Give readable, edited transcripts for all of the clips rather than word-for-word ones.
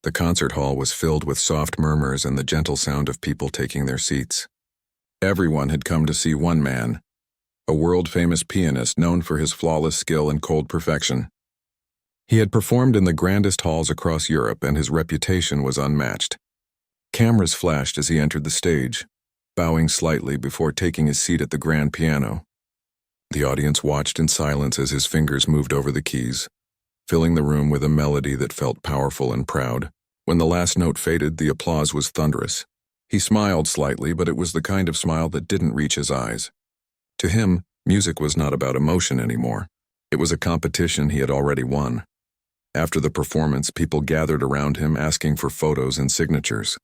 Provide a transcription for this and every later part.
The concert hall was filled with soft murmurs and the gentle sound of people taking their seats. Everyone had come to see one man, a world-famous pianist known for his flawless skill and cold perfection. He had performed in the grandest halls across Europe, and his reputation was unmatched. Cameras flashed as he entered the stage, bowing slightly before taking his seat at the grand piano. The audience watched in silence as his fingers moved over the keys, filling the room with a melody that felt powerful and proud. When the last note faded, the applause was thunderous. He smiled slightly, but it was the kind of smile that didn't reach his eyes. To him, music was not about emotion anymore. It was a competition he had already won. After the performance, people gathered around him asking for photos and signatures.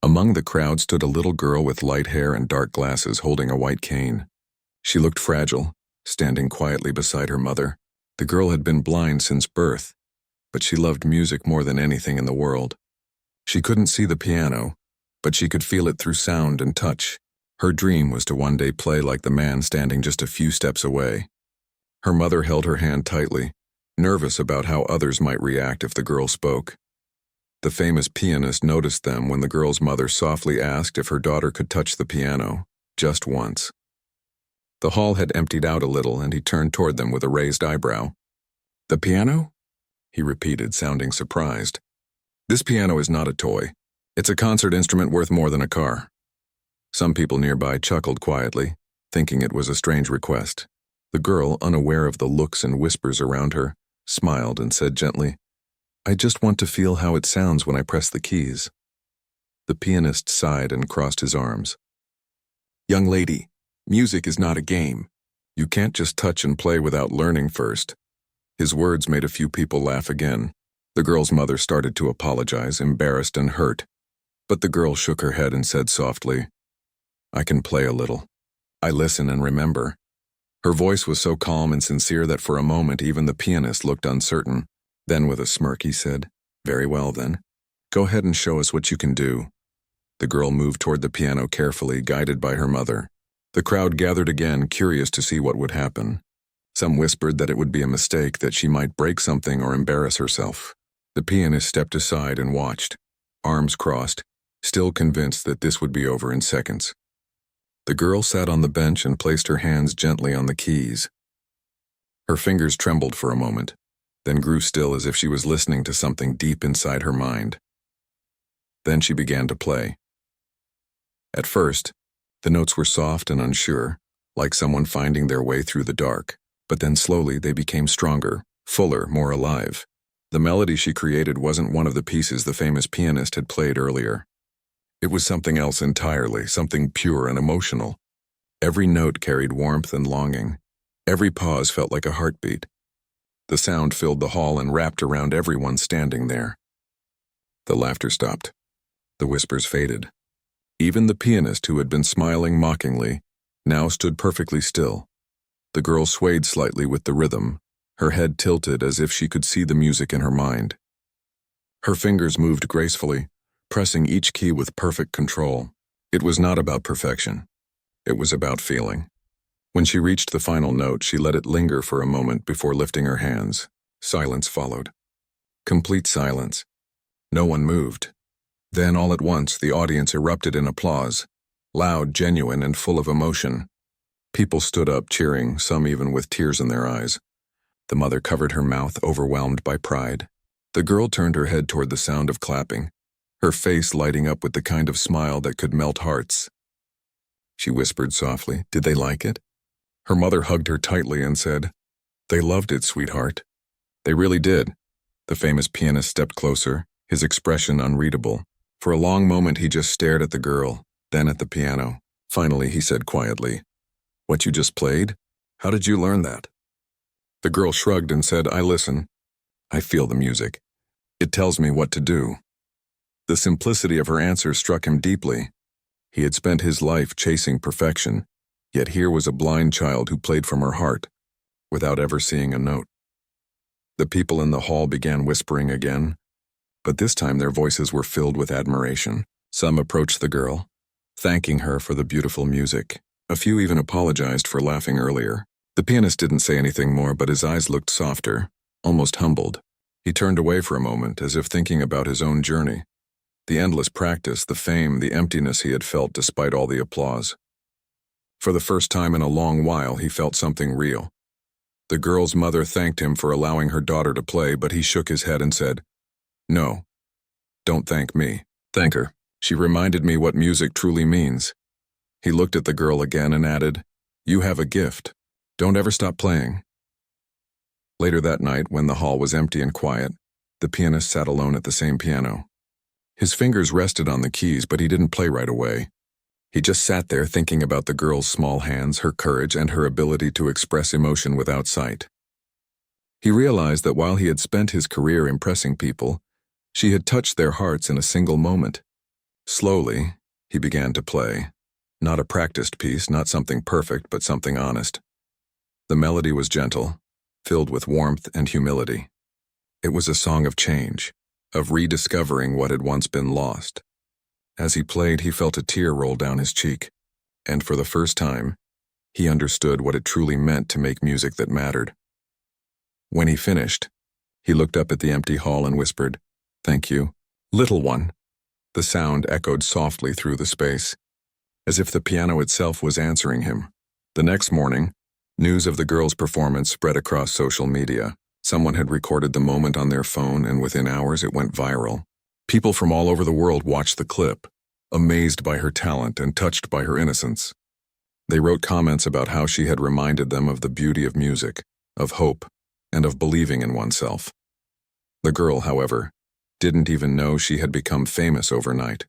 Among the crowd stood a little girl with light hair and dark glasses holding a white cane. She looked fragile, standing quietly beside her mother. The girl had been blind since birth, but she loved music more than anything in the world. She couldn't see the piano, but she could feel it through sound and touch. Her dream was to one day play like the man standing just a few steps away. Her mother held her hand tightly, nervous about how others might react if the girl spoke. The famous pianist noticed them when the girl's mother softly asked if her daughter could touch the piano, just once. The hall had emptied out a little, and he turned toward them with a raised eyebrow. "The piano?" he repeated, sounding surprised. "This piano is not a toy. It's a concert instrument worth more than a car." Some people nearby chuckled quietly, thinking it was a strange request. The girl, unaware of the looks and whispers around her, smiled and said gently, "I just want to feel how it sounds when I press the keys." The pianist sighed and crossed his arms. "Young lady, music is not a game. You can't just touch and play without learning first." His words made a few people laugh again. The girl's mother started to apologize, embarrassed and hurt. But the girl shook her head and said softly, "I can play a little. I listen and remember." Her voice was so calm and sincere that for a moment even the pianist looked uncertain. Then with a smirk he said, "Very well then. Go ahead and show us what you can do." The girl moved toward the piano carefully, guided by her mother. The crowd gathered again, curious to see what would happen. Some whispered that it would be a mistake, that she might break something or embarrass herself. The pianist stepped aside and watched, arms crossed, still convinced that this would be over in seconds. The girl sat on the bench and placed her hands gently on the keys. Her fingers trembled for a moment, then grew still as if she was listening to something deep inside her mind. Then she began to play. At first, the notes were soft and unsure, like someone finding their way through the dark, but then slowly they became stronger, fuller, more alive. The melody she created wasn't one of the pieces the famous pianist had played earlier. It was something else entirely, something pure and emotional. Every note carried warmth and longing. Every pause felt like a heartbeat. The sound filled the hall and wrapped around everyone standing there. The laughter stopped. The whispers faded. Even the pianist, who had been smiling mockingly, now stood perfectly still. The girl swayed slightly with the rhythm, her head tilted as if she could see the music in her mind. Her fingers moved gracefully, pressing each key with perfect control. It was not about perfection. It was about feeling. When she reached the final note, she let it linger for a moment before lifting her hands. Silence followed. Complete silence. No one moved. Then, all at once, the audience erupted in applause, loud, genuine, and full of emotion. People stood up, cheering, some even with tears in their eyes. The mother covered her mouth, overwhelmed by pride. The girl turned her head toward the sound of clapping, her face lighting up with the kind of smile that could melt hearts. She whispered softly, "Did they like it?" Her mother hugged her tightly and said, "They loved it, sweetheart." They really did. The famous pianist stepped closer, his expression unreadable. For a long moment he just stared at the girl, then at the piano. Finally he said quietly, "What you just played? How did you learn that?" The girl shrugged and said, "I listen. I feel the music. It tells me what to do." The simplicity of her answer struck him deeply. He had spent his life chasing perfection, yet here was a blind child who played from her heart, without ever seeing a note. The people in the hall began whispering again, but this time their voices were filled with admiration. Some approached the girl, thanking her for the beautiful music. A few even apologized for laughing earlier. The pianist didn't say anything more, but his eyes looked softer, almost humbled. He turned away for a moment, as if thinking about his own journey. The endless practice, the fame, the emptiness he had felt despite all the applause. For the first time in a long while, he felt something real. The girl's mother thanked him for allowing her daughter to play, but he shook his head and said, "No, don't thank me. Thank her. She reminded me what music truly means." He looked at the girl again and added, "You have a gift. Don't ever stop playing." Later that night, when the hall was empty and quiet, the pianist sat alone at the same piano. His fingers rested on the keys, but he didn't play right away. He just sat there thinking about the girl's small hands, her courage, and her ability to express emotion without sight. He realized that while he had spent his career impressing people, she had touched their hearts in a single moment. Slowly, he began to play. Not a practiced piece, not something perfect, but something honest. The melody was gentle, filled with warmth and humility. It was a song of change, of rediscovering what had once been lost. As he played, he felt a tear roll down his cheek, and for the first time, he understood what it truly meant to make music that mattered. When he finished, he looked up at the empty hall and whispered, "Thank you, little one." The sound echoed softly through the space, as if the piano itself was answering him. The next morning, news of the girl's performance spread across social media. Someone had recorded the moment on their phone, and within hours it went viral. People from all over the world watched the clip, amazed by her talent and touched by her innocence. They wrote comments about how she had reminded them of the beauty of music, of hope, and of believing in oneself. The girl, however, didn't even know she had become famous overnight.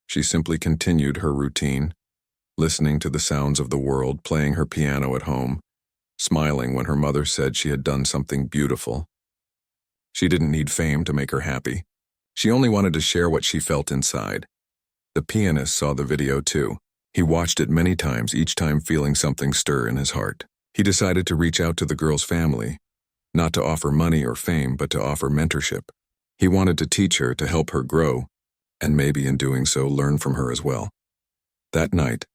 She simply continued her routine, listening to the sounds of the world, playing her piano at home, smiling when her mother said she had done something beautiful. She didn't need fame to make her happy. She only wanted to share what she felt inside. The pianist saw the video too. He watched it many times, each time feeling something stir in his heart. He decided to reach out to the girl's family, not to offer money or fame, but to offer mentorship. He wanted to teach her, to help her grow, and maybe in doing so learn from her as well. That night,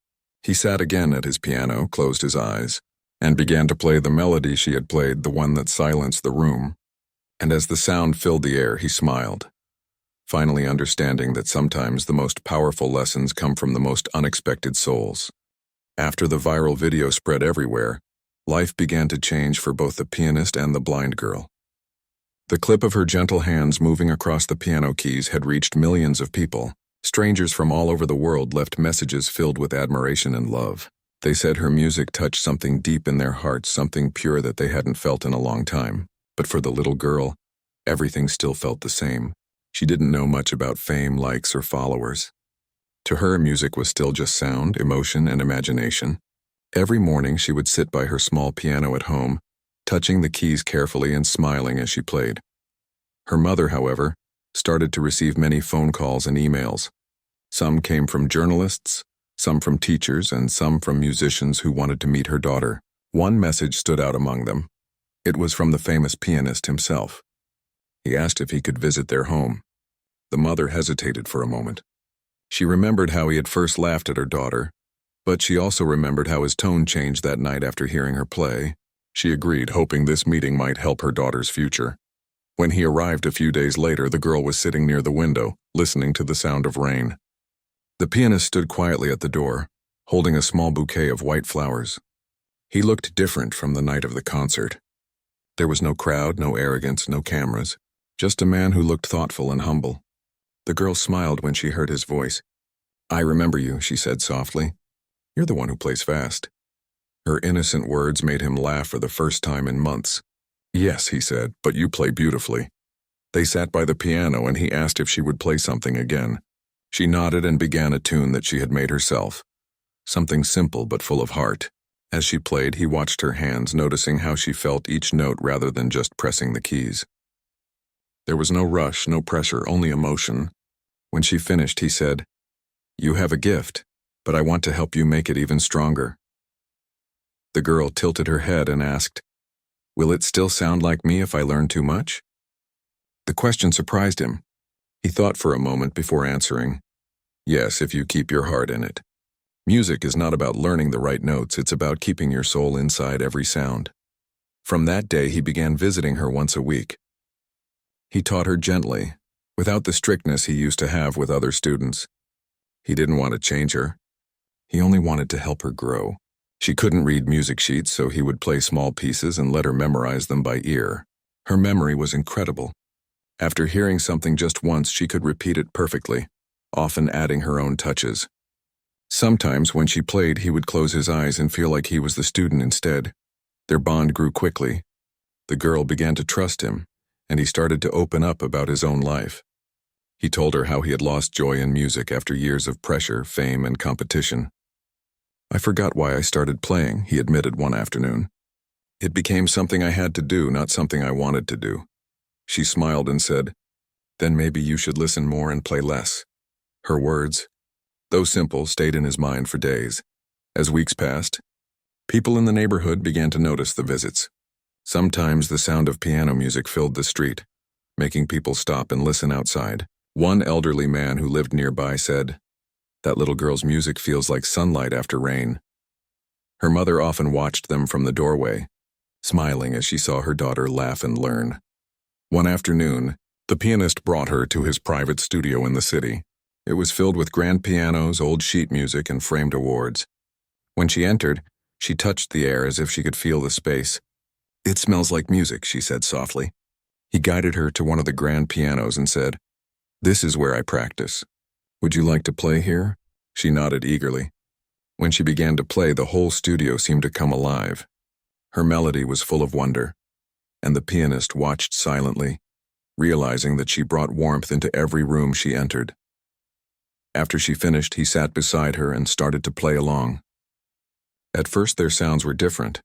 he sat again at his piano, closed his eyes, and began to play the melody she had played, the one that silenced the room. And as the sound filled the air, he smiled, finally understanding that sometimes the most powerful lessons come from the most unexpected souls. After the viral video spread everywhere, life began to change for both the pianist and the blind girl. The clip of her gentle hands moving across the piano keys had reached millions of people. Strangers from all over the world left messages filled with admiration and love. They said her music touched something deep in their hearts, something pure that they hadn't felt in a long time. But for the little girl, everything still felt the same. She didn't know much about fame, likes, or followers. To her, music was still just sound, emotion, and imagination. Every morning she would sit by her small piano at home, touching the keys carefully and smiling as she played. Her mother, however, started to receive many phone calls and emails. Some came from journalists, some from teachers, and some from musicians who wanted to meet her daughter. One message stood out among them. It was from the famous pianist himself. He asked if he could visit their home. The mother hesitated for a moment. She remembered how he had first laughed at her daughter, but she also remembered how his tone changed that night after hearing her play. She agreed, hoping this meeting might help her daughter's future. When he arrived a few days later, the girl was sitting near the window, listening to the sound of rain. The pianist stood quietly at the door, holding a small bouquet of white flowers. He looked different from the night of the concert. There was no crowd, no arrogance, no cameras, just a man who looked thoughtful and humble. The girl smiled when she heard his voice. "I remember you," she said softly. "You're the one who plays fast." Her innocent words made him laugh for the first time in months. "Yes," he said, "but you play beautifully." They sat by the piano and he asked if she would play something again. She nodded and began a tune that she had made herself. Something simple but full of heart. As she played, he watched her hands, noticing how she felt each note rather than just pressing the keys. There was no rush, no pressure, only emotion. When she finished, he said, "You have a gift, but I want to help you make it even stronger." The girl tilted her head and asked, "Will it still sound like me if I learn too much?" The question surprised him. He thought for a moment before answering, "Yes, if you keep your heart in it." Music is not about learning the right notes, it's about keeping your soul inside every sound. From that day, he began visiting her once a week. He taught her gently, without the strictness he used to have with other students. He didn't want to change her. He only wanted to help her grow. She couldn't read music sheets, so he would play small pieces and let her memorize them by ear. Her memory was incredible. After hearing something just once, she could repeat it perfectly, often adding her own touches. Sometimes when she played, he would close his eyes and feel like he was the student instead. Their bond grew quickly. The girl began to trust him, and he started to open up about his own life. He told her how he had lost joy in music after years of pressure, fame, and competition. "I forgot why I started playing," he admitted one afternoon. "It became something I had to do, not something I wanted to do." She smiled and said, "Then maybe you should listen more and play less." Her words, though simple, stayed in his mind for days. As weeks passed, people in the neighborhood began to notice the visits. Sometimes the sound of piano music filled the street, making people stop and listen outside. One elderly man who lived nearby said, "That little girl's music feels like sunlight after rain." Her mother often watched them from the doorway, smiling as she saw her daughter laugh and learn. One afternoon, the pianist brought her to his private studio in the city. It was filled with grand pianos, old sheet music, and framed awards. When she entered, she touched the air as if she could feel the space. "It smells like music," she said softly. He guided her to one of the grand pianos and said, "This is where I practice. Would you like to play here?" She nodded eagerly. When she began to play, the whole studio seemed to come alive. Her melody was full of wonder, and the pianist watched silently, realizing that she brought warmth into every room she entered. After she finished, he sat beside her and started to play along. At first, their sounds were different.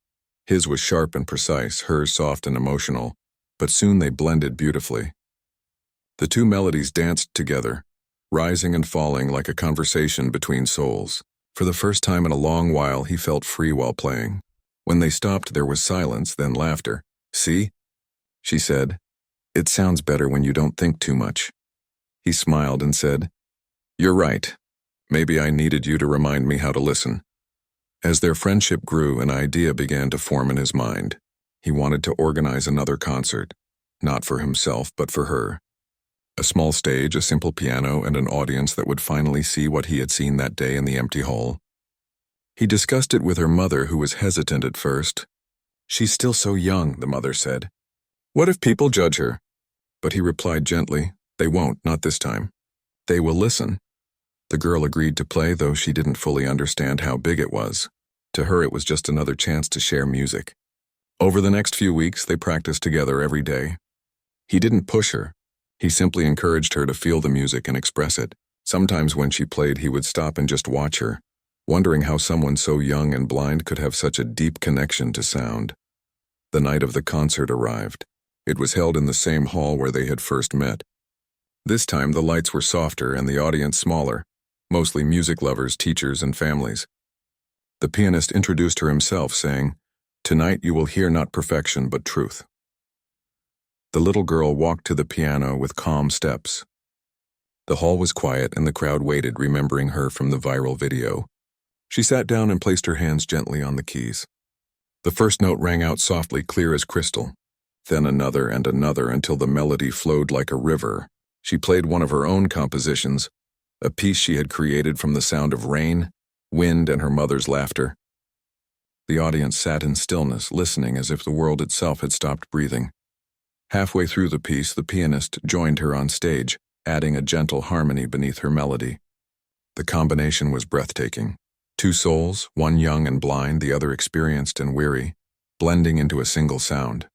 His was sharp and precise, hers soft and emotional, but soon they blended beautifully. The two melodies danced together, rising and falling like a conversation between souls. For the first time in a long while, he felt free while playing. When they stopped, there was silence, then laughter. "See?" she said. "It sounds better when you don't think too much." He smiled and said, "You're right. Maybe I needed you to remind me how to listen." As their friendship grew, an idea began to form in his mind. He wanted to organize another concert, not for himself, but for her. A small stage, a simple piano, and an audience that would finally see what he had seen that day in the empty hall. He discussed it with her mother, who was hesitant at first. "She's still so young," the mother said. "What if people judge her?" But he replied gently, "They won't, not this time. They will listen." The girl agreed to play, though she didn't fully understand how big it was. To her, it was just another chance to share music. Over the next few weeks, they practiced together every day. He didn't push her. He simply encouraged her to feel the music and express it. Sometimes when she played, he would stop and just watch her, wondering how someone so young and blind could have such a deep connection to sound. The night of the concert arrived. It was held in the same hall where they had first met. This time, the lights were softer and the audience smaller, mostly music lovers, teachers, and families. The pianist introduced her himself, saying, "Tonight you will hear not perfection, but truth." The little girl walked to the piano with calm steps. The hall was quiet and the crowd waited, remembering her from the viral video. She sat down and placed her hands gently on the keys. The first note rang out softly, clear as crystal. Then another and another until the melody flowed like a river. She played one of her own compositions, a piece she had created from the sound of rain, wind, and her mother's laughter. The audience sat in stillness, listening as if the world itself had stopped breathing. Halfway through the piece, the pianist joined her on stage, adding a gentle harmony beneath her melody. The combination was breathtaking. Two souls, one young and blind, the other experienced and weary, blending into a single sound.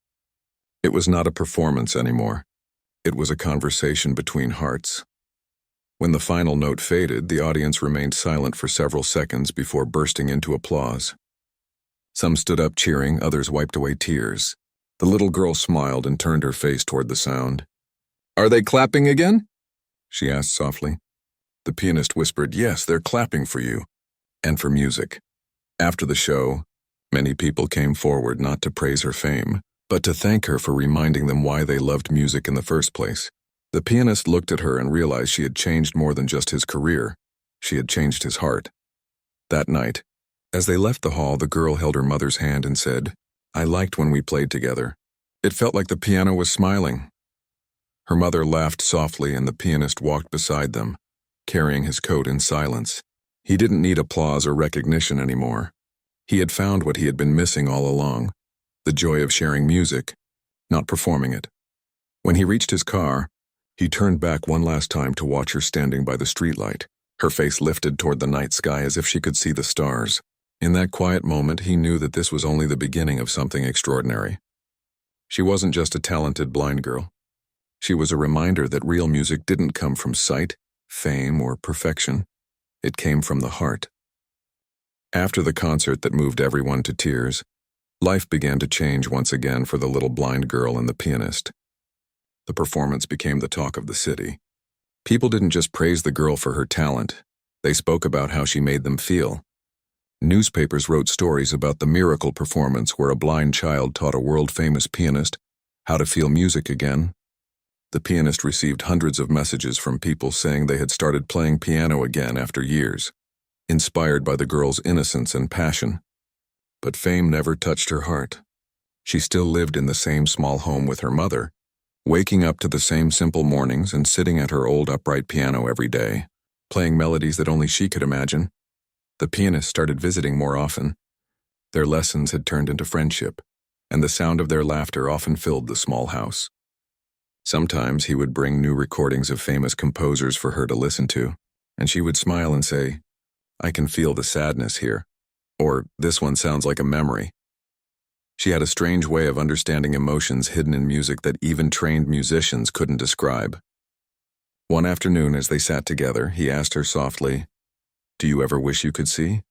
It was not a performance anymore. It was a conversation between hearts. When the final note faded, the audience remained silent for several seconds before bursting into applause. Some stood up cheering, others wiped away tears. The little girl smiled and turned her face toward the sound. "Are they clapping again?" she asked softly. The pianist whispered, "Yes, they're clapping for you." And for music. After the show, many people came forward not to praise her fame, but to thank her for reminding them why they loved music in the first place. The pianist looked at her and realized she had changed more than just his career. She had changed his heart. That night, as they left the hall, the girl held her mother's hand and said, "I liked when we played together. It felt like the piano was smiling." Her mother laughed softly and the pianist walked beside them, carrying his coat in silence. He didn't need applause or recognition anymore. He had found what he had been missing all along, the joy of sharing music, not performing it. When he reached his car, he turned back one last time to watch her standing by the streetlight, her face lifted toward the night sky as if she could see the stars. In that quiet moment, he knew that this was only the beginning of something extraordinary. She wasn't just a talented blind girl. She was a reminder that real music didn't come from sight, fame, or perfection. It came from the heart. After the concert that moved everyone to tears, life began to change once again for the little blind girl and the pianist. The performance became the talk of the city. People didn't just praise the girl for her talent. They spoke about how she made them feel. Newspapers wrote stories about the miracle performance where a blind child taught a world-famous pianist how to feel music again. The pianist received hundreds of messages from people saying they had started playing piano again after years, inspired by the girl's innocence and passion. But fame never touched her heart. She still lived in the same small home with her mother, waking up to the same simple mornings and sitting at her old upright piano every day, playing melodies that only she could imagine. The pianist started visiting more often. Their lessons had turned into friendship, and the sound of their laughter often filled the small house. Sometimes he would bring new recordings of famous composers for her to listen to, and she would smile and say, "I can feel the sadness here," or "This one sounds like a memory." She had a strange way of understanding emotions hidden in music that even trained musicians couldn't describe. One afternoon, as they sat together, he asked her softly, "Do you ever wish you could see?"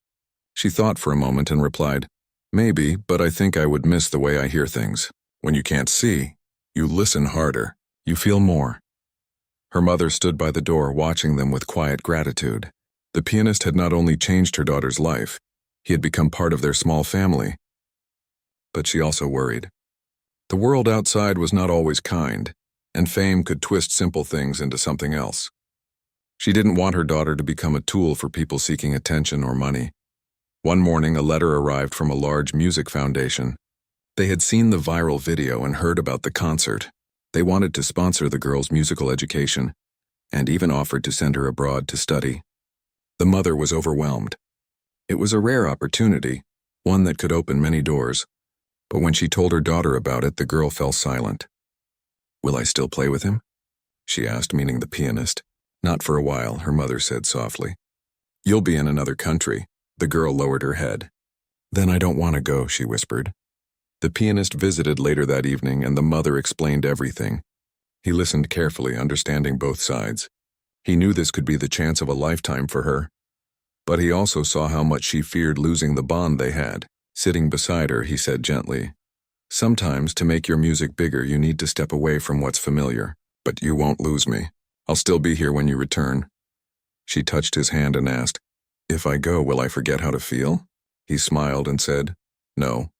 She thought for a moment and replied, "Maybe, but I think I would miss the way I hear things. When you can't see, you listen harder. You feel more." Her mother stood by the door watching them with quiet gratitude. The pianist had not only changed her daughter's life, he had become part of their small family. But she also worried. The world outside was not always kind, and fame could twist simple things into something else. She didn't want her daughter to become a tool for people seeking attention or money. One morning, a letter arrived from a large music foundation. They had seen the viral video and heard about the concert. They wanted to sponsor the girl's musical education, and even offered to send her abroad to study. The mother was overwhelmed. It was a rare opportunity, one that could open many doors. But when she told her daughter about it, the girl fell silent. "Will I still play with him?" she asked, meaning the pianist. "Not for a while," her mother said softly. "You'll be in another country." The girl lowered her head. "Then I don't want to go," she whispered. The pianist visited later that evening, and the mother explained everything. He listened carefully, understanding both sides. He knew this could be the chance of a lifetime for her. But he also saw how much she feared losing the bond they had. Sitting beside her, he said gently, "Sometimes, to make your music bigger, you need to step away from what's familiar. But you won't lose me. I'll still be here when you return." She touched his hand and asked, "If I go, will I forget how to feel?" He smiled and said, "No,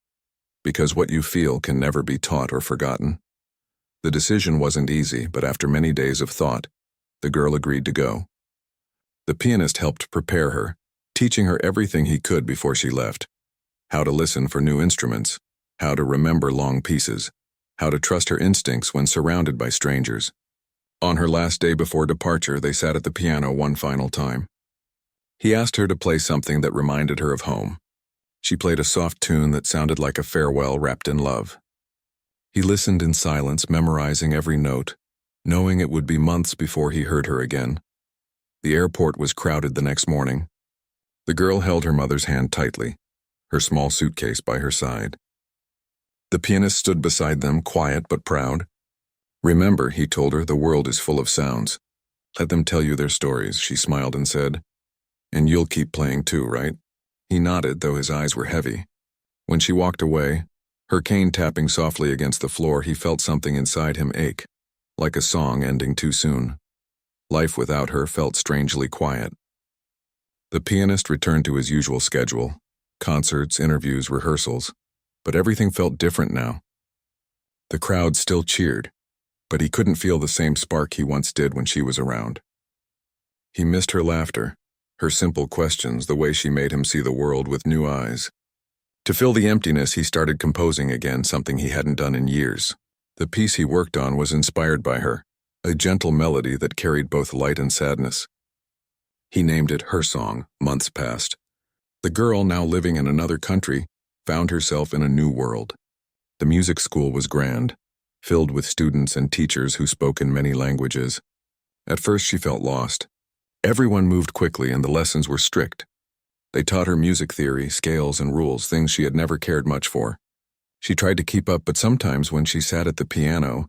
because what you feel can never be taught or forgotten." The decision wasn't easy, but after many days of thought, the girl agreed to go. The pianist helped prepare her, teaching her everything he could before she left. How to listen for new instruments, how to remember long pieces, how to trust her instincts when surrounded by strangers. On her last day before departure, they sat at the piano one final time. He asked her to play something that reminded her of home. She played a soft tune that sounded like a farewell wrapped in love. He listened in silence, memorizing every note, knowing it would be months before he heard her again. The airport was crowded the next morning. The girl held her mother's hand tightly, her small suitcase by her side. The pianist stood beside them, quiet but proud. "Remember," he told her, "the world is full of sounds. Let them tell you their stories," she smiled and said. "And you'll keep playing too, right?" He nodded, though his eyes were heavy. When she walked away, her cane tapping softly against the floor, he felt something inside him ache, like a song ending too soon. Life without her felt strangely quiet. The pianist returned to his usual schedule, concerts, interviews, rehearsals, but everything felt different now. The crowd still cheered, but he couldn't feel the same spark he once did when she was around. He missed her laughter, her simple questions, the way she made him see the world with new eyes. To fill the emptiness, he started composing again, something he hadn't done in years. The piece he worked on was inspired by her, a gentle melody that carried both light and sadness. He named it Her Song. Months passed. The girl, now living in another country, found herself in a new world. The music school was grand, filled with students and teachers who spoke in many languages. At first she felt lost. Everyone moved quickly and the lessons were strict. They taught her music theory, scales, and rules, things she had never cared much for. She tried to keep up, but sometimes when she sat at the piano,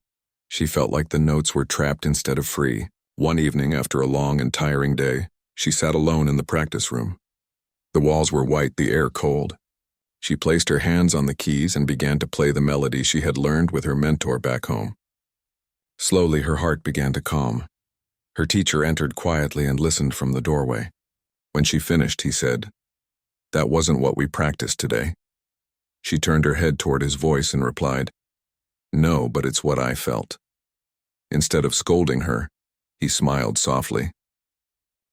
she felt like the notes were trapped instead of free. One evening, after a long and tiring day, she sat alone in the practice room. The walls were white, the air cold. She placed her hands on the keys and began to play the melody she had learned with her mentor back home. Slowly, her heart began to calm. Her teacher entered quietly and listened from the doorway. When she finished, he said, "That wasn't what we practiced today." She turned her head toward his voice and replied, "No, but it's what I felt." Instead of scolding her, he smiled softly.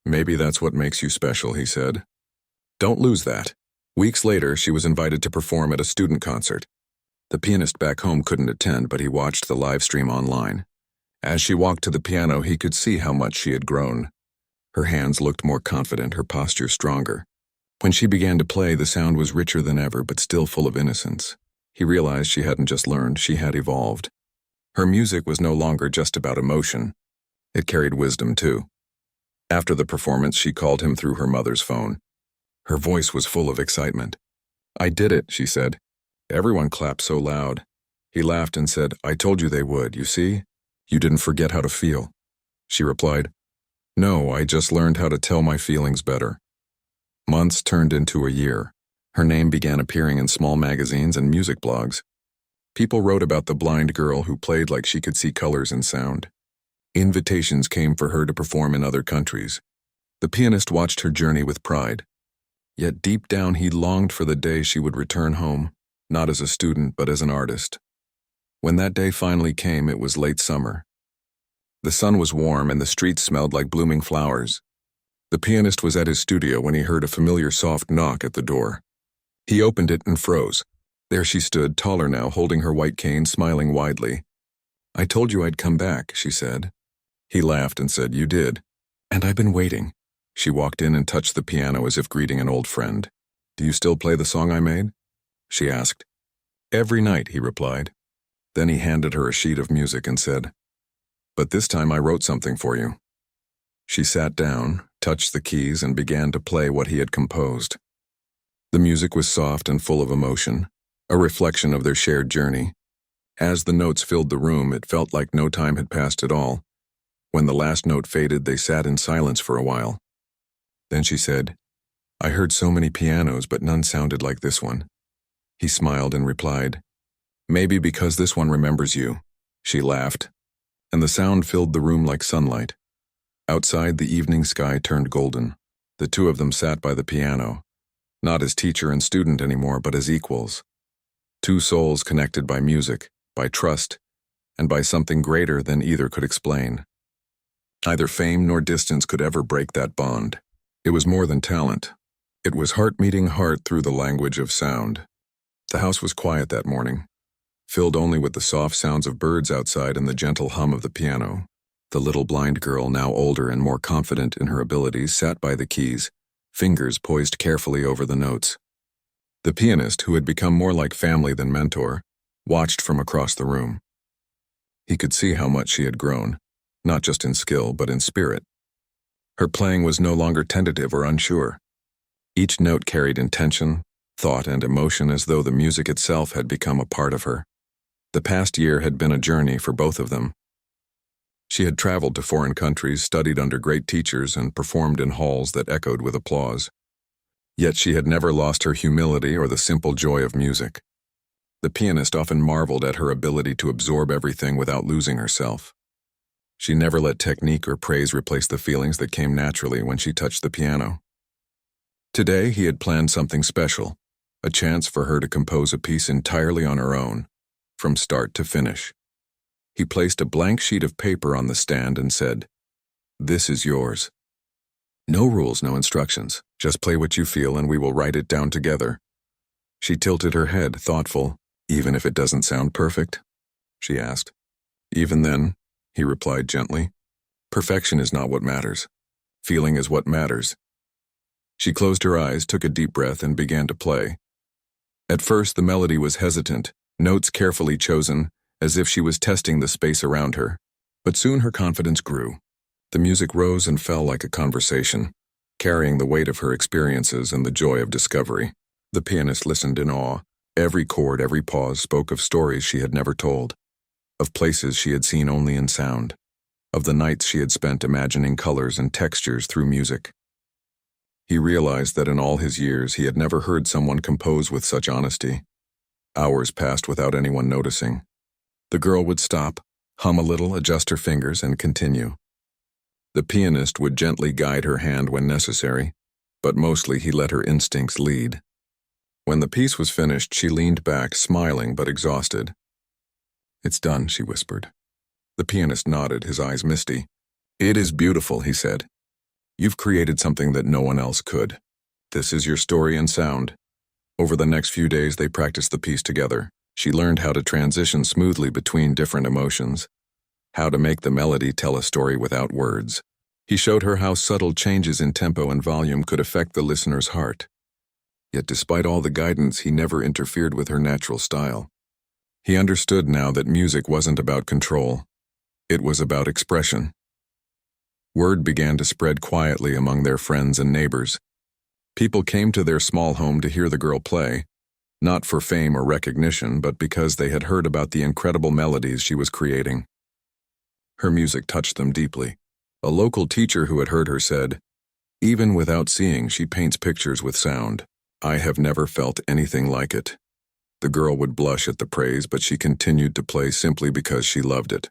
"Maybe that's what makes you special," he said. "Don't lose that." Weeks later, she was invited to perform at a student concert. The pianist back home couldn't attend, but he watched the live stream online. As she walked to the piano, he could see how much she had grown. Her hands looked more confident, her posture stronger. When she began to play, the sound was richer than ever, but still full of innocence. He realized she hadn't just learned, she had evolved. Her music was no longer just about emotion. It carried wisdom, too. After the performance, she called him through her mother's phone. Her voice was full of excitement. "I did it," she said. Everyone clapped so loud. He laughed and said, "I told you they would, you see? You didn't forget how to feel." She replied, "No, I just learned how to tell my feelings better." Months turned into a year. Her name began appearing in small magazines and music blogs. People wrote about the blind girl who played like she could see colors and sound. Invitations came for her to perform in other countries. The pianist watched her journey with pride. Yet deep down he longed for the day she would return home, not as a student but as an artist. When that day finally came, it was late summer. The sun was warm and the streets smelled like blooming flowers. The pianist was at his studio when he heard a familiar soft knock at the door. He opened it and froze. There she stood, taller now, holding her white cane, smiling widely. "I told you I'd come back," she said. He laughed and said, "You did. And I've been waiting." She walked in and touched the piano as if greeting an old friend. "Do you still play the song I made?" she asked. "Every night," he replied. Then he handed her a sheet of music and said, "But this time I wrote something for you." She sat down, touched the keys, and began to play what he had composed. The music was soft and full of emotion, a reflection of their shared journey. As the notes filled the room, it felt like no time had passed at all. When the last note faded, they sat in silence for a while. Then she said, "I heard so many pianos, but none sounded like this one." He smiled and replied, "Maybe because this one remembers you." She laughed, and the sound filled the room like sunlight. Outside, the evening sky turned golden. The two of them sat by the piano, not as teacher and student anymore, but as equals. Two souls connected by music, by trust, and by something greater than either could explain. Neither fame nor distance could ever break that bond. It was more than talent. It was heart meeting heart through the language of sound. The house was quiet that morning, filled only with the soft sounds of birds outside and the gentle hum of the piano. The little blind girl, now older and more confident in her abilities, sat by the keys, fingers poised carefully over the notes. The pianist, who had become more like family than mentor, watched from across the room. He could see how much she had grown, not just in skill, but in spirit. Her playing was no longer tentative or unsure. Each note carried intention, thought, and emotion, as though the music itself had become a part of her. The past year had been a journey for both of them. She had traveled to foreign countries, studied under great teachers, and performed in halls that echoed with applause. Yet she had never lost her humility or the simple joy of music. The pianist often marveled at her ability to absorb everything without losing herself. She never let technique or praise replace the feelings that came naturally when she touched the piano. Today, he had planned something special, a chance for her to compose a piece entirely on her own, from start to finish. He placed a blank sheet of paper on the stand and said, "This is yours. No rules, no instructions. Just play what you feel and we will write it down together." She tilted her head, thoughtful. "Even if it doesn't sound perfect?" she asked. "Even then, he replied gently. Perfection is not what matters. Feeling is what matters. She closed her eyes, took a deep breath, and began to play. At first, the melody was hesitant, notes carefully chosen, as if she was testing the space around her. But soon her confidence grew. The music rose and fell like a conversation, carrying the weight of her experiences and the joy of discovery. The pianist listened in awe. Every chord, every pause spoke of stories she had never told, of places she had seen only in sound, of the nights she had spent imagining colors and textures through music. He realized that in all his years he had never heard someone compose with such honesty. Hours passed without anyone noticing. The girl would stop, hum a little, adjust her fingers, and continue. The pianist would gently guide her hand when necessary, but mostly he let her instincts lead. When the piece was finished, she leaned back, smiling but exhausted. "It's done," she whispered. The pianist nodded, his eyes misty. "It is beautiful," he said. "You've created something that no one else could. This is your story in sound." Over the next few days, they practiced the piece together. She learned how to transition smoothly between different emotions, how to make the melody tell a story without words. He showed her how subtle changes in tempo and volume could affect the listener's heart. Yet despite all the guidance, he never interfered with her natural style. He understood now that music wasn't about control. It was about expression. Word began to spread quietly among their friends and neighbors. People came to their small home to hear the girl play, not for fame or recognition, but because they had heard about the incredible melodies she was creating. Her music touched them deeply. A local teacher who had heard her said, "Even without seeing, she paints pictures with sound. I have never felt anything like it." The girl would blush at the praise, but she continued to play simply because she loved it.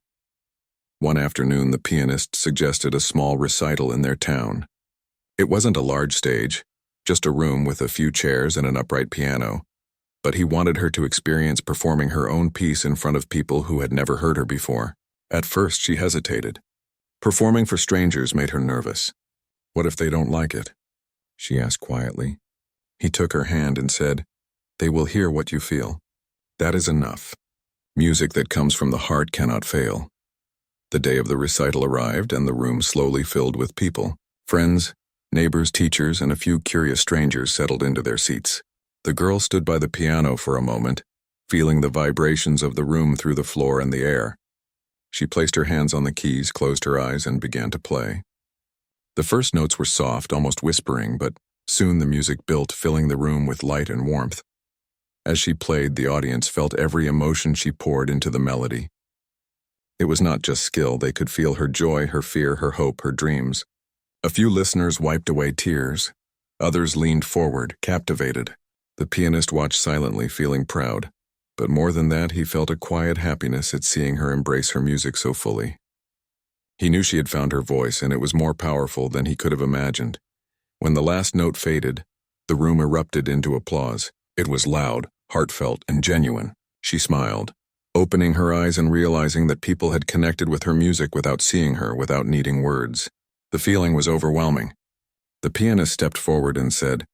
One afternoon, the pianist suggested a small recital in their town. It wasn't a large stage, just a room with a few chairs and an upright piano, but he wanted her to experience performing her own piece in front of people who had never heard her before. At first, she hesitated. Performing for strangers made her nervous. "What if they don't like it?" she asked quietly. He took her hand and said, "They will hear what you feel. That is enough. Music that comes from the heart cannot fail." The day of the recital arrived, and the room slowly filled with people. Friends, neighbors, teachers, and a few curious strangers settled into their seats. The girl stood by the piano for a moment, feeling the vibrations of the room through the floor and the air. She placed her hands on the keys, closed her eyes, and began to play. The first notes were soft, almost whispering, but soon the music built, filling the room with light and warmth. As she played, the audience felt every emotion she poured into the melody. It was not just skill, they could feel her joy, her fear, her hope, her dreams. A few listeners wiped away tears. Others leaned forward, captivated. The pianist watched silently, feeling proud. But more than that, he felt a quiet happiness at seeing her embrace her music so fully. He knew she had found her voice, and it was more powerful than he could have imagined. When the last note faded, the room erupted into applause. It was loud, heartfelt, and genuine. She smiled, opening her eyes and realizing that people had connected with her music without seeing her, without needing words. The feeling was overwhelming. The pianist stepped forward and said,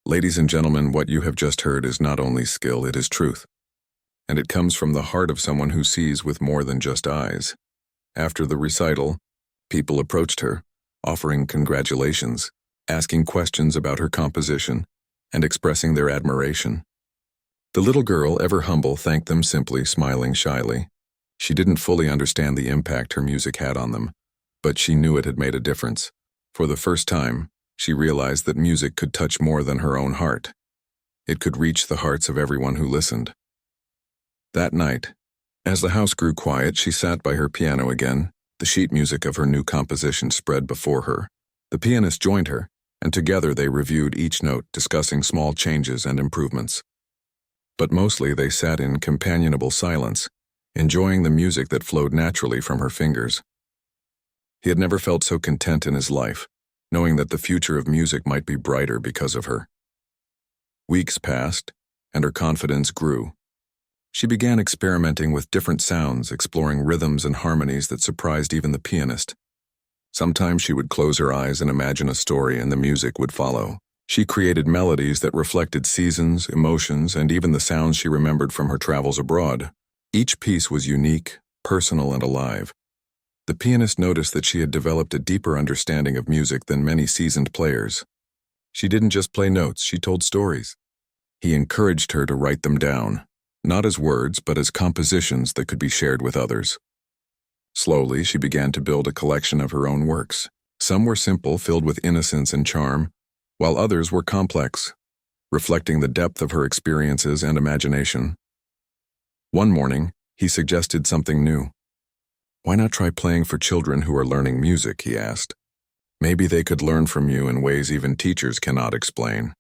"Ladies and gentlemen, what you have just heard is not only skill, it is truth. And it comes from the heart of someone who sees with more than just eyes." After the recital, people approached her, offering congratulations, asking questions about her composition, and expressing their admiration. The little girl, ever humble, thanked them simply, smiling shyly. She didn't fully understand the impact her music had on them, but she knew it had made a difference. For the first time, she realized that music could touch more than her own heart. It could reach the hearts of everyone who listened. That night, as the house grew quiet, she sat by her piano again. The sheet music of her new composition spread before her. The pianist joined her, and together they reviewed each note, discussing small changes and improvements. But mostly they sat in companionable silence, enjoying the music that flowed naturally from her fingers. He had never felt so content in his life, knowing that the future of music might be brighter because of her. Weeks passed, and her confidence grew. She began experimenting with different sounds, exploring rhythms and harmonies that surprised even the pianist. Sometimes she would close her eyes and imagine a story, and the music would follow. She created melodies that reflected seasons, emotions, and even the sounds she remembered from her travels abroad. Each piece was unique, personal, and alive. The pianist noticed that she had developed a deeper understanding of music than many seasoned players. She didn't just play notes, she told stories. He encouraged her to write them down, not as words, but as compositions that could be shared with others. Slowly, she began to build a collection of her own works. Some were simple, filled with innocence and charm, while others were complex, reflecting the depth of her experiences and imagination. One morning, he suggested something new. "Why not try playing for children who are learning music?" he asked. "Maybe they could learn from you in ways even teachers cannot explain."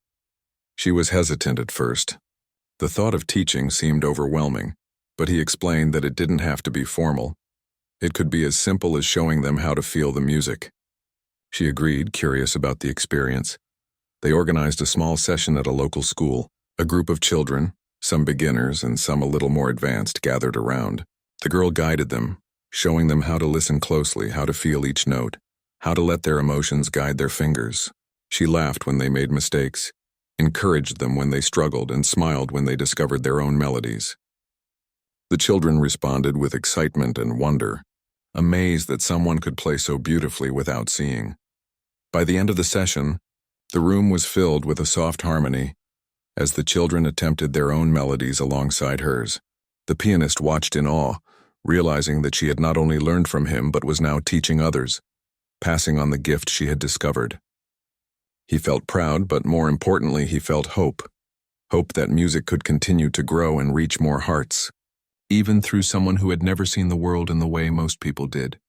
She was hesitant at first. The thought of teaching seemed overwhelming, but he explained that it didn't have to be formal. It could be as simple as showing them how to feel the music. She agreed, curious about the experience. They organized a small session at a local school. A group of children, some beginners and some a little more advanced, gathered around. The girl guided them, showing them how to listen closely, how to feel each note, how to let their emotions guide their fingers. She laughed when they made mistakes, encouraged them when they struggled, and smiled when they discovered their own melodies. The children responded with excitement and wonder, amazed that someone could play so beautifully without seeing. By the end of the session, the room was filled with a soft harmony as the children attempted their own melodies alongside hers. The pianist watched in awe, realizing that she had not only learned from him but was now teaching others, passing on the gift she had discovered. He felt proud, but more importantly, he felt hope. Hope that music could continue to grow and reach more hearts, even through someone who had never seen the world in the way most people did.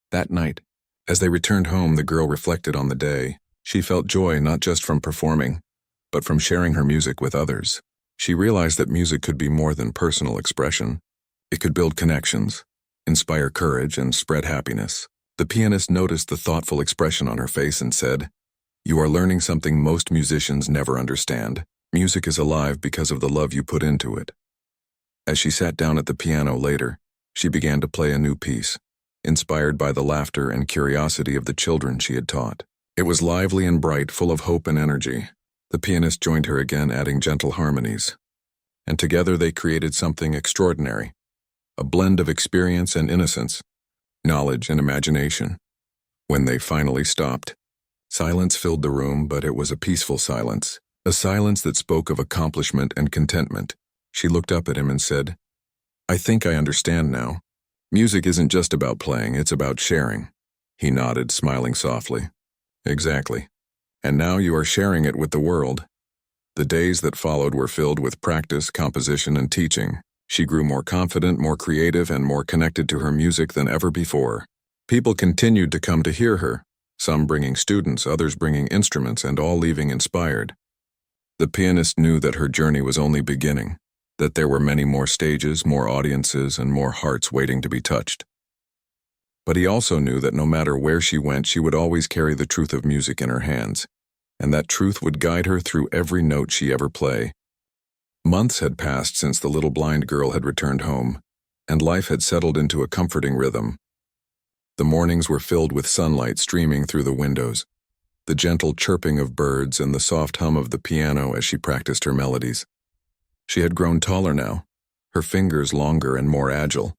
That night, as they returned home, the girl reflected on the day. She felt joy not just from performing, but from sharing her music with others. She realized that music could be more than personal expression. It could build connections, inspire courage, and spread happiness. The pianist noticed the thoughtful expression on her face and said, "You are learning something most musicians never understand. Music is alive because of the love you put into it." As she sat down at the piano later, she began to play a new piece, inspired by the laughter and curiosity of the children she had taught. It was lively and bright, full of hope and energy. The pianist joined her again, adding gentle harmonies. And together they created something extraordinary, a blend of experience and innocence, knowledge and imagination. When they finally stopped, silence filled the room, but it was a peaceful silence, a silence that spoke of accomplishment and contentment. She looked up at him and said, "I think I understand now. Music isn't just about playing, it's about sharing." He nodded, smiling softly. "Exactly. And now you are sharing it with the world." The days that followed were filled with practice, composition, and teaching. She grew more confident, more creative, and more connected to her music than ever before. People continued to come to hear her, some bringing students, others bringing instruments, and all leaving inspired. The pianist knew that her journey was only beginning, that there were many more stages, more audiences, and more hearts waiting to be touched. But he also knew that no matter where she went, she would always carry the truth of music in her hands, and that truth would guide her through every note she ever played. Months had passed since the little blind girl had returned home, and life had settled into a comforting rhythm. The mornings were filled with sunlight streaming through the windows, the gentle chirping of birds, and the soft hum of the piano as she practiced her melodies. She had grown taller now, her fingers longer and more agile,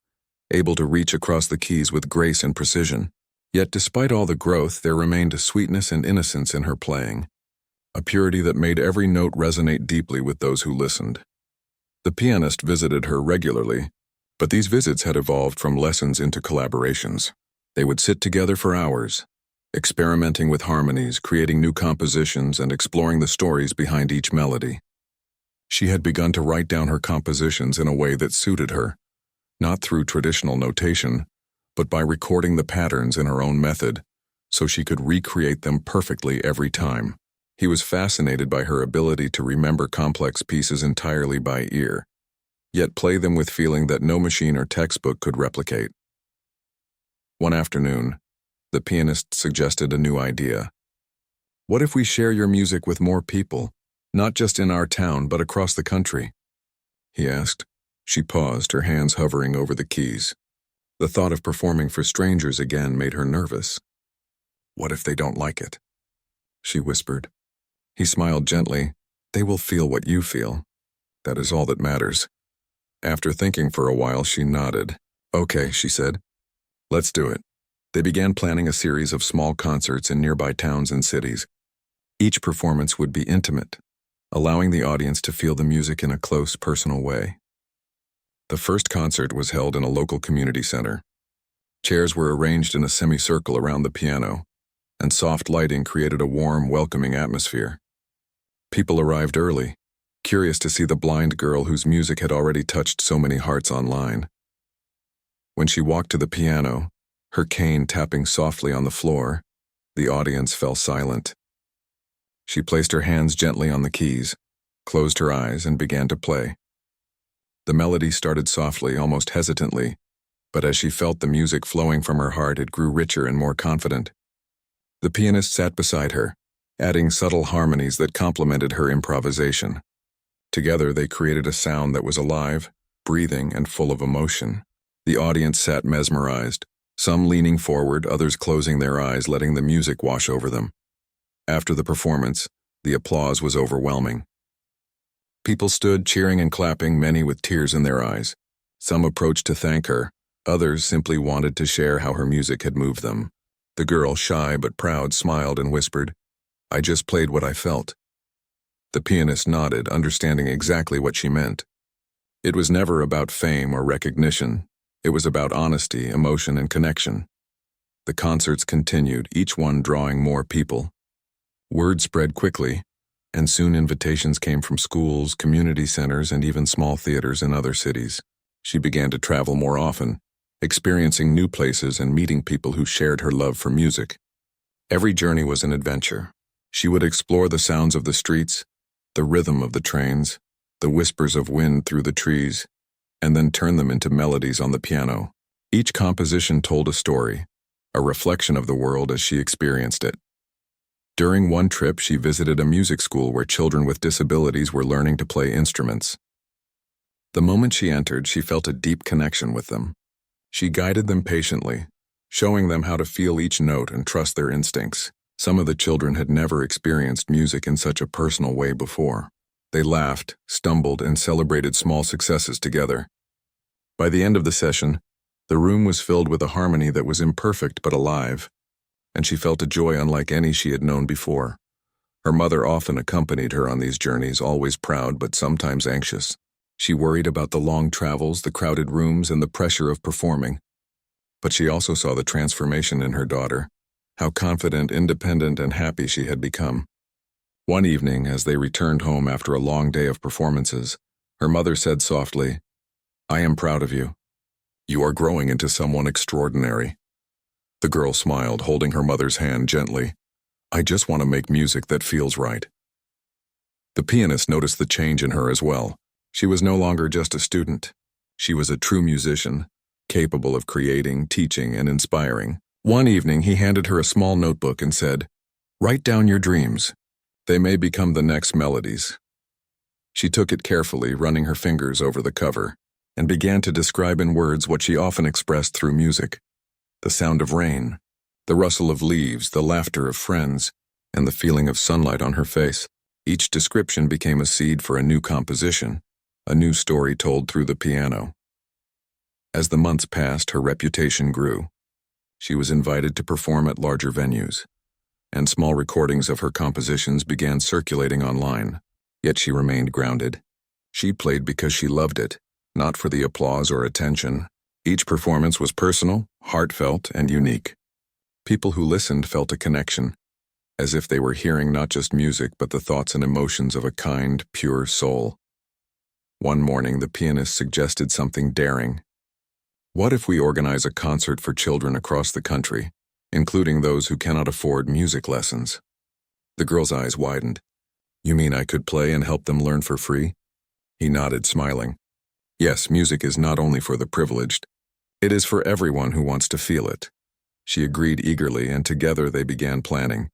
able to reach across the keys with grace and precision. Yet despite all the growth, there remained a sweetness and innocence in her playing, a purity that made every note resonate deeply with those who listened. The pianist visited her regularly, but these visits had evolved from lessons into collaborations. They would sit together for hours, experimenting with harmonies, creating new compositions, and exploring the stories behind each melody. She had begun to write down her compositions in a way that suited her, not through traditional notation, but by recording the patterns in her own method, so she could recreate them perfectly every time. He was fascinated by her ability to remember complex pieces entirely by ear, yet play them with feeling that no machine or textbook could replicate. One afternoon, the pianist suggested a new idea. "What if we share your music with more people, not just in our town, but across the country?" he asked. She paused, her hands hovering over the keys. The thought of performing for strangers again made her nervous. "What if they don't like it?" she whispered. He smiled gently. "They will feel what you feel. That is all that matters." After thinking for a while, she nodded. "Okay," she said. "Let's do it." They began planning a series of small concerts in nearby towns and cities. Each performance would be intimate, allowing the audience to feel the music in a close, personal way. The first concert was held in a local community center. Chairs were arranged in a semicircle around the piano, and soft lighting created a warm, welcoming atmosphere. People arrived early, curious to see the blind girl whose music had already touched so many hearts online. When she walked to the piano, her cane tapping softly on the floor, the audience fell silent. She placed her hands gently on the keys, closed her eyes, and began to play. The melody started softly, almost hesitantly, but as she felt the music flowing from her heart, it grew richer and more confident. The pianist sat beside her, adding subtle harmonies that complemented her improvisation. Together, they created a sound that was alive, breathing, and full of emotion. The audience sat mesmerized, some leaning forward, others closing their eyes, letting the music wash over them. After the performance, the applause was overwhelming. People stood cheering and clapping, many with tears in their eyes. Some approached to thank her, others simply wanted to share how her music had moved them. The girl, shy but proud, smiled and whispered, "I just played what I felt." The pianist nodded, understanding exactly what she meant. It was never about fame or recognition. It was about honesty, emotion, and connection. The concerts continued, each one drawing more people. Word spread quickly, and soon invitations came from schools, community centers, and even small theaters in other cities. She began to travel more often, experiencing new places and meeting people who shared her love for music. Every journey was an adventure. She would explore the sounds of the streets, the rhythm of the trains, the whispers of wind through the trees, and then turn them into melodies on the piano. Each composition told a story, a reflection of the world as she experienced it. During one trip, she visited a music school where children with disabilities were learning to play instruments. The moment she entered, she felt a deep connection with them. She guided them patiently, showing them how to feel each note and trust their instincts. Some of the children had never experienced music in such a personal way before. They laughed, stumbled, and celebrated small successes together. By the end of the session, the room was filled with a harmony that was imperfect but alive, and she felt a joy unlike any she had known before. Her mother often accompanied her on these journeys, always proud but sometimes anxious. She worried about the long travels, the crowded rooms, and the pressure of performing. But she also saw the transformation in her daughter, how confident, independent, and happy she had become. One evening, as they returned home after a long day of performances, her mother said softly, "I am proud of you. You are growing into someone extraordinary." The girl smiled, holding her mother's hand gently. "I just want to make music that feels right." The pianist noticed the change in her as well. She was no longer just a student. She was a true musician, capable of creating, teaching, and inspiring. One evening, he handed her a small notebook and said, "Write down your dreams. They may become the next melodies." She took it carefully, running her fingers over the cover, and began to describe in words what she often expressed through music: the sound of rain, the rustle of leaves, the laughter of friends, and the feeling of sunlight on her face. Each description became a seed for a new composition, a new story told through the piano. As the months passed, her reputation grew. She was invited to perform at larger venues, and small recordings of her compositions began circulating online. Yet she remained grounded. She played because she loved it, not for the applause or attention. Each performance was personal, heartfelt, and unique. People who listened felt a connection, as if they were hearing not just music but the thoughts and emotions of a kind, pure soul. One morning, the pianist suggested something daring. What if we organize a concert for children across the country, including those who cannot afford music lessons? The girl's eyes widened. "You mean I could play and help them learn for free?" He nodded, smiling. "Yes, music is not only for the privileged. It is for everyone who wants to feel it." She agreed eagerly, and together they began planning.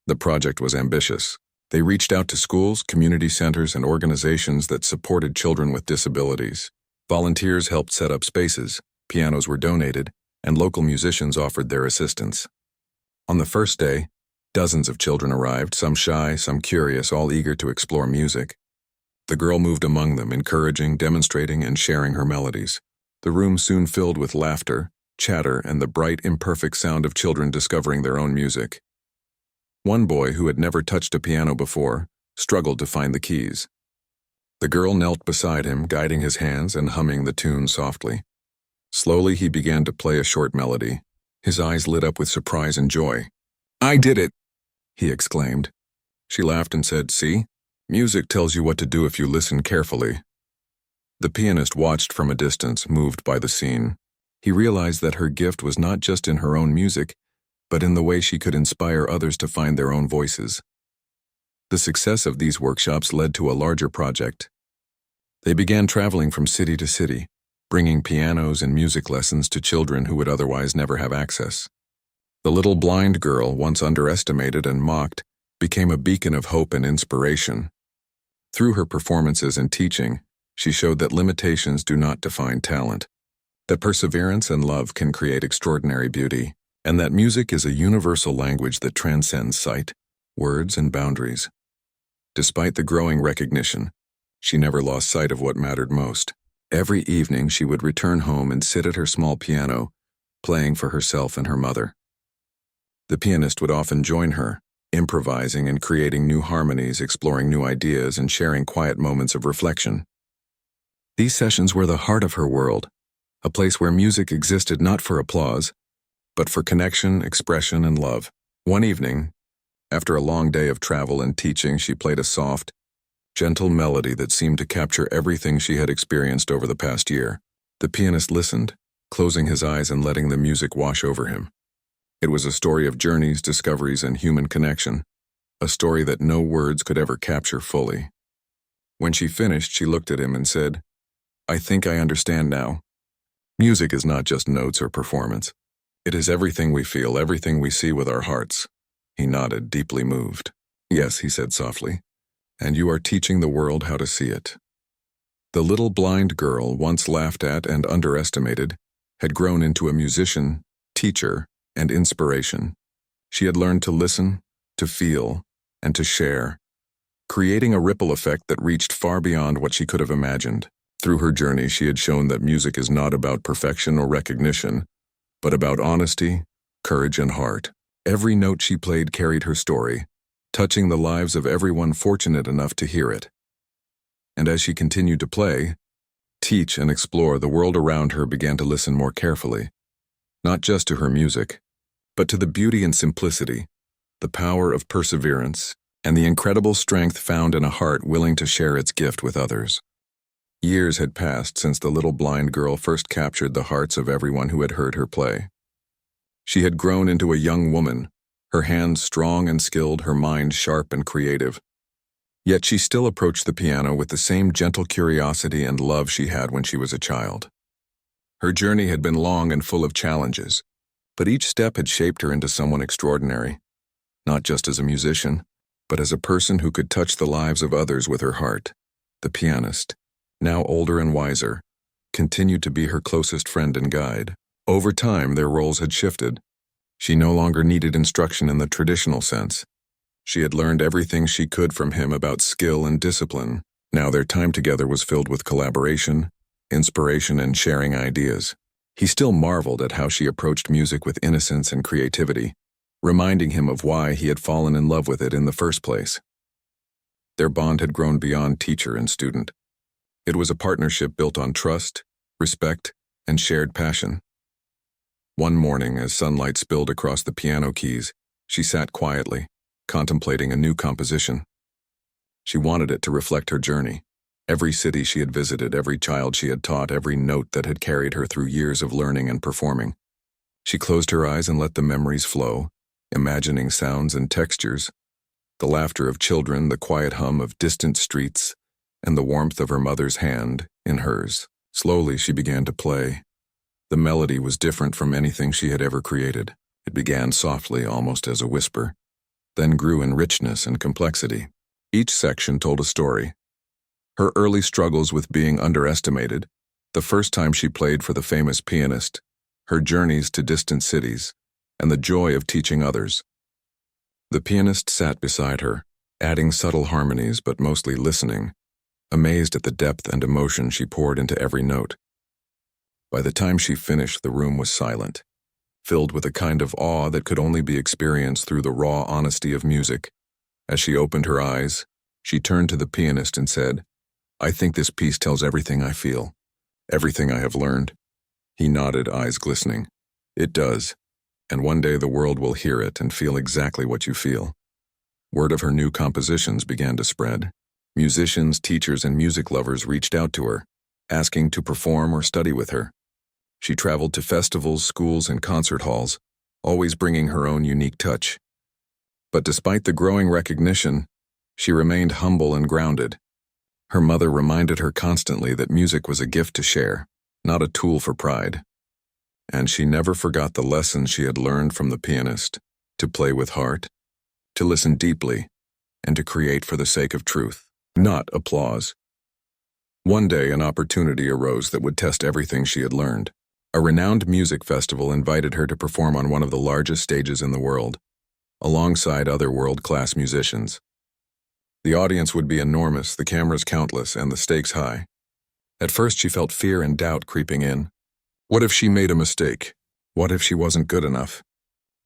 The project was ambitious. They reached out to schools, community centers, and organizations that supported children with disabilities. Volunteers helped set up spaces, pianos were donated, and local musicians offered their assistance. On the first day, dozens of children arrived, some shy, some curious, all eager to explore music. The girl moved among them, encouraging, demonstrating, and sharing her melodies. The room soon filled with laughter, chatter, and the bright, imperfect sound of children discovering their own music. One boy, who had never touched a piano before, struggled to find the keys. The girl knelt beside him, guiding his hands and humming the tune softly. Slowly, he began to play a short melody. His eyes lit up with surprise and joy. "I did it!" he exclaimed. She laughed and said, "See? Music tells you what to do if you listen carefully." The pianist watched from a distance, moved by the scene. He realized that her gift was not just in her own music, but in the way she could inspire others to find their own voices. The success of these workshops led to a larger project. They began traveling from city to city, bringing pianos and music lessons to children who would otherwise never have access. The little blind girl, once underestimated and mocked, became a beacon of hope and inspiration. Through her performances and teaching, she showed that limitations do not define talent, that perseverance and love can create extraordinary beauty, and that music is a universal language that transcends sight, words, and boundaries. Despite the growing recognition, she never lost sight of what mattered most. Every evening she would return home and sit at her small piano, playing for herself and her mother. The pianist would often join her, improvising and creating new harmonies, exploring new ideas, and sharing quiet moments of reflection. These sessions were the heart of her world, a place where music existed not for applause, but for connection, expression, and love. One evening, after a long day of travel and teaching, she played a soft, gentle melody that seemed to capture everything she had experienced over the past year. The pianist listened, closing his eyes and letting the music wash over him. It was a story of journeys, discoveries, and human connection, a story that no words could ever capture fully. When she finished, she looked at him and said, "I think I understand now. Music is not just notes or performance. It is everything we feel, everything we see with our hearts." He nodded, deeply moved. "Yes," he said softly, "and you are teaching the world how to see it." The little blind girl, once laughed at and underestimated, had grown into a musician, teacher, and inspiration. She had learned to listen, to feel, and to share, creating a ripple effect that reached far beyond what she could have imagined. Through her journey, she had shown that music is not about perfection or recognition, but about honesty, courage, and heart. Every note she played carried her story, touching the lives of everyone fortunate enough to hear it. And as she continued to play, teach, and explore, the world around her began to listen more carefully, not just to her music, but to the beauty and simplicity, the power of perseverance, and the incredible strength found in a heart willing to share its gift with others. Years had passed since the little blind girl first captured the hearts of everyone who had heard her play. She had grown into a young woman, her hands strong and skilled, her mind sharp and creative. Yet she still approached the piano with the same gentle curiosity and love she had when she was a child. Her journey had been long and full of challenges, but each step had shaped her into someone extraordinary, not just as a musician, but as a person who could touch the lives of others with her heart. The pianist, now older and wiser, continued to be her closest friend and guide. Over time, their roles had shifted. She no longer needed instruction in the traditional sense. She had learned everything she could from him about skill and discipline. Now their time together was filled with collaboration, inspiration, and sharing ideas. He still marveled at how she approached music with innocence and creativity, reminding him of why he had fallen in love with it in the first place. Their bond had grown beyond teacher and student. It was a partnership built on trust, respect, and shared passion. One morning, as sunlight spilled across the piano keys, she sat quietly, contemplating a new composition. She wanted it to reflect her journey, every city she had visited, every child she had taught, every note that had carried her through years of learning and performing. She closed her eyes and let the memories flow, imagining sounds and textures, the laughter of children, the quiet hum of distant streets, and the warmth of her mother's hand in hers. Slowly she began to play. The melody was different from anything she had ever created. It began softly, almost as a whisper, then grew in richness and complexity. Each section told a story. Her early struggles with being underestimated, the first time she played for the famous Pianist, her journeys to distant cities, and the joy of teaching others. The pianist sat beside her, adding subtle harmonies but mostly listening, amazed at the depth and emotion she poured into every note. By the time she finished, the room was silent, filled with a kind of awe that could only be experienced through the raw honesty of music. As she opened her eyes, she turned to the pianist and said, "I think this piece tells everything I feel, everything I have learned." He nodded, eyes glistening. "It does, and one day the world will hear it and feel exactly what you feel." Word of her new compositions began to spread. Musicians, teachers, and music lovers reached out to her, asking to perform or study with her. She traveled to festivals, schools, and concert halls, always bringing her own unique touch. But despite the growing recognition, she remained humble and grounded. Her mother reminded her constantly that music was a gift to share, not a tool for pride. And she never forgot the lessons she had learned from the pianist: to play with heart, to listen deeply, and to create for the sake of truth, not applause. One day, an opportunity arose that would test everything she had learned. A renowned music festival invited her to perform on one of the largest stages in the world, alongside other world-class musicians. The audience would be enormous, the cameras countless, and the stakes high. At first, she felt fear and doubt creeping in. What if she made a mistake? What if she wasn't good enough?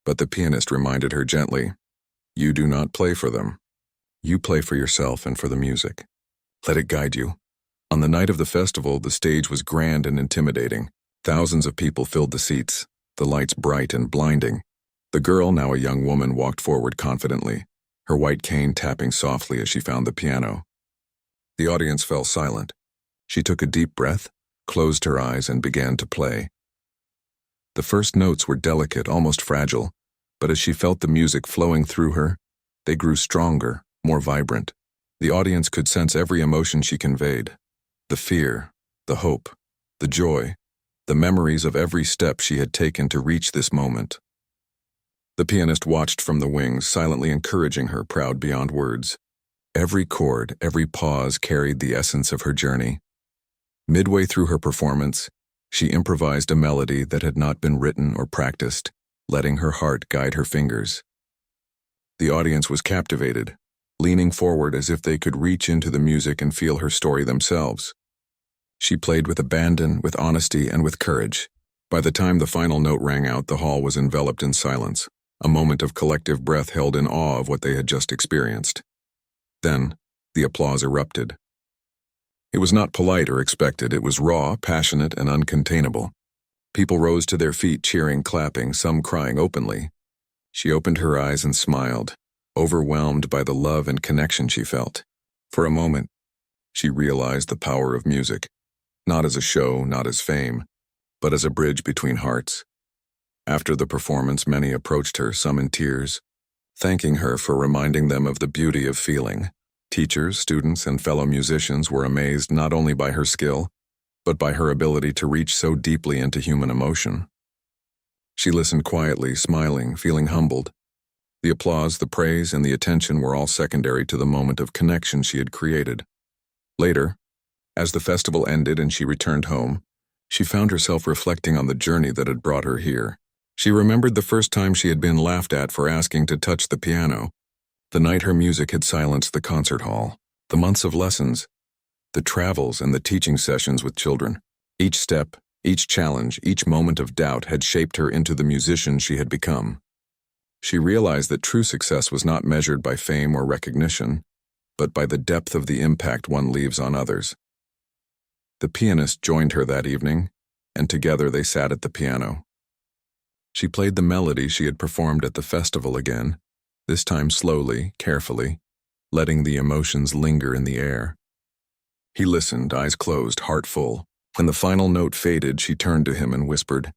But the pianist reminded her gently, "You do not play for them. You play for yourself and for the music. Let it guide you." On the night of the festival, the stage was grand and intimidating. Thousands of people filled the seats, the lights bright and blinding. The girl, now a young woman, walked forward confidently, her white cane tapping softly as she found the piano. The audience fell silent. She took a deep breath, closed her eyes, and began to play. The first notes were delicate, almost fragile, but as she felt the music flowing through her, they grew stronger, more vibrant. The audience could sense every emotion she conveyed: the fear, the hope, the joy, the memories of every step she had taken to reach this moment. The pianist watched from the wings, silently encouraging her, proud beyond words. Every chord, every pause carried the essence of her journey. Midway through her performance, she improvised a melody that had not been written or practiced, letting her heart guide her fingers. The audience was captivated, leaning forward as if they could reach into the music and feel her story themselves. She played with abandon, with honesty, and with courage. By the time the final note rang out, the hall was enveloped in silence, a moment of collective breath held in awe of what they had just experienced. Then, the applause erupted. It was not polite or expected. It was raw, passionate, and uncontainable. People rose to their feet, cheering, clapping, some crying openly. She opened her eyes and smiled, overwhelmed by the love and connection she felt. For a moment, she realized the power of music, not as a show, not as fame, but as a bridge between hearts. After the performance, many approached her, some in tears, thanking her for reminding them of the beauty of feeling. Teachers, students, and fellow musicians were amazed not only by her skill, but by her ability to reach so deeply into human emotion. She listened quietly, smiling, feeling humbled. The applause, the praise, and the attention were all secondary to the moment of connection she had created. Later, as the festival ended and she returned home, she found herself reflecting on the journey that had brought her here. She remembered the first time she had been laughed at for asking to touch the piano, the night her music had silenced the concert hall, the months of lessons, the travels and the teaching sessions with children. Each step, each challenge, each moment of doubt had shaped her into the musician she had become. She realized that true success was not measured by fame or recognition, but by the depth of the impact one leaves on others. The pianist joined her that evening, and together they sat at the piano. She played the melody she had performed at the festival again, this time slowly, carefully, letting the emotions linger in the air. He listened, eyes closed, heart full. When the final note faded, she turned to him and whispered,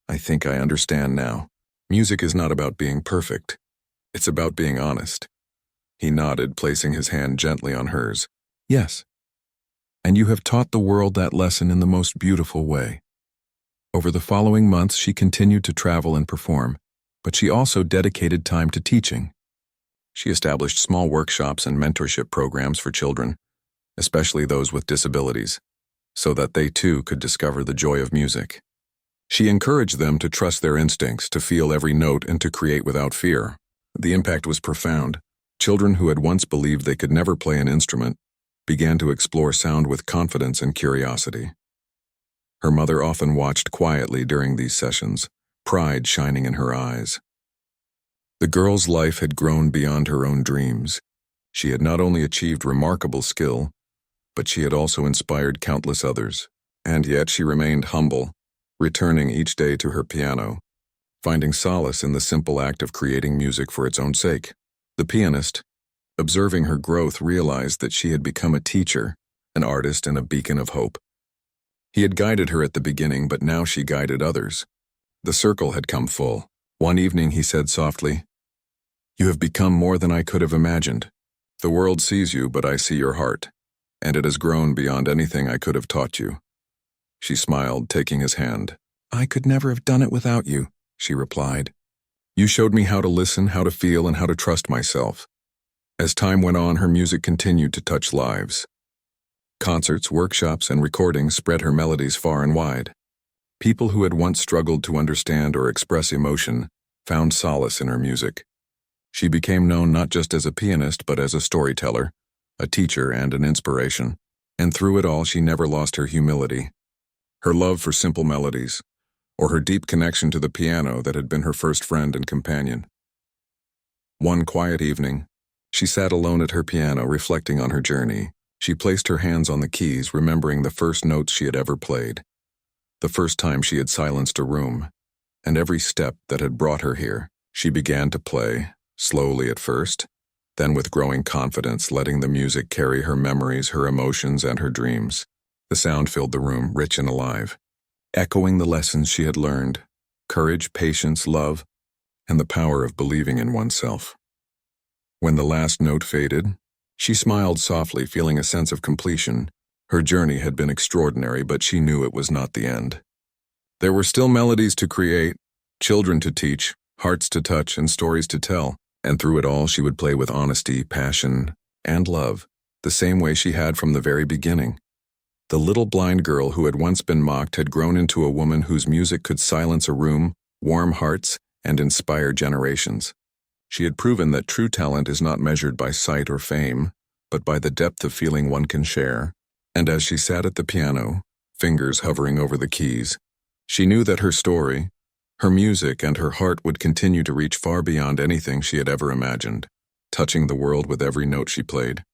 "I think I understand now. Music is not about being perfect. It's about being honest." He nodded, placing his hand gently on hers. "Yes. And you have taught the world that lesson in the most beautiful way." Over the following months, she continued to travel and perform, but she also dedicated time to teaching. She established small workshops and mentorship programs for children, especially those with disabilities, so that they too could discover the joy of music. She encouraged them to trust their instincts, to feel every note, and to create without fear. The impact was profound. Children who had once believed they could never play an instrument began to explore sound with confidence and curiosity. Her mother often watched quietly during these sessions, pride shining in her eyes. The girl's life had grown beyond her own dreams. She had not only achieved remarkable skill, but she had also inspired countless others. And yet she remained humble, returning each day to her piano, finding solace in the simple act of creating music for its own sake. The pianist, observing her growth, realized that she had become a teacher, an artist, and a beacon of hope. He had guided her at the beginning, but now she guided others. The circle had come full. One evening he said softly, "You have become more than I could have imagined. The world sees you, but I see your heart, and it has grown beyond anything I could have taught you." She smiled, taking his hand. "I could never have done it without you," she replied. "You showed me how to listen, how to feel, and how to trust myself." As time went on, her music continued to touch lives. Concerts, workshops, and recordings spread her melodies far and wide. People who had once struggled to understand or express emotion found solace in her music. She became known not just as a pianist, but as a storyteller, a teacher, and an inspiration. And through it all, she never lost her humility, her love for simple melodies, or her deep connection to the piano that had been her first friend and companion. One quiet evening, she sat alone at her piano, reflecting on her journey. She placed her hands on the keys, remembering the first notes she had ever played, the first time she had silenced a room, and every step that had brought her here. She began to play, slowly at first, then with growing confidence, letting the music carry her memories, her emotions, and her dreams. The sound filled the room, rich and alive, echoing the lessons she had learned: courage, patience, love, and the power of believing in oneself. When the last note faded, she smiled softly, feeling a sense of completion. Her journey had been extraordinary, but she knew it was not the end. There were still melodies to create, children to teach, hearts to touch, and stories to tell. And through it all, she would play with honesty, passion, and love, the same way she had from the very beginning. The little blind girl who had once been mocked had grown into a woman whose music could silence a room, warm hearts, and inspire generations. She had proven that true talent is not measured by sight or fame, but by the depth of feeling one can share. And as she sat at the piano, fingers hovering over the keys, she knew that her story, her music, and her heart would continue to reach far beyond anything she had ever imagined, touching the world with every note she played.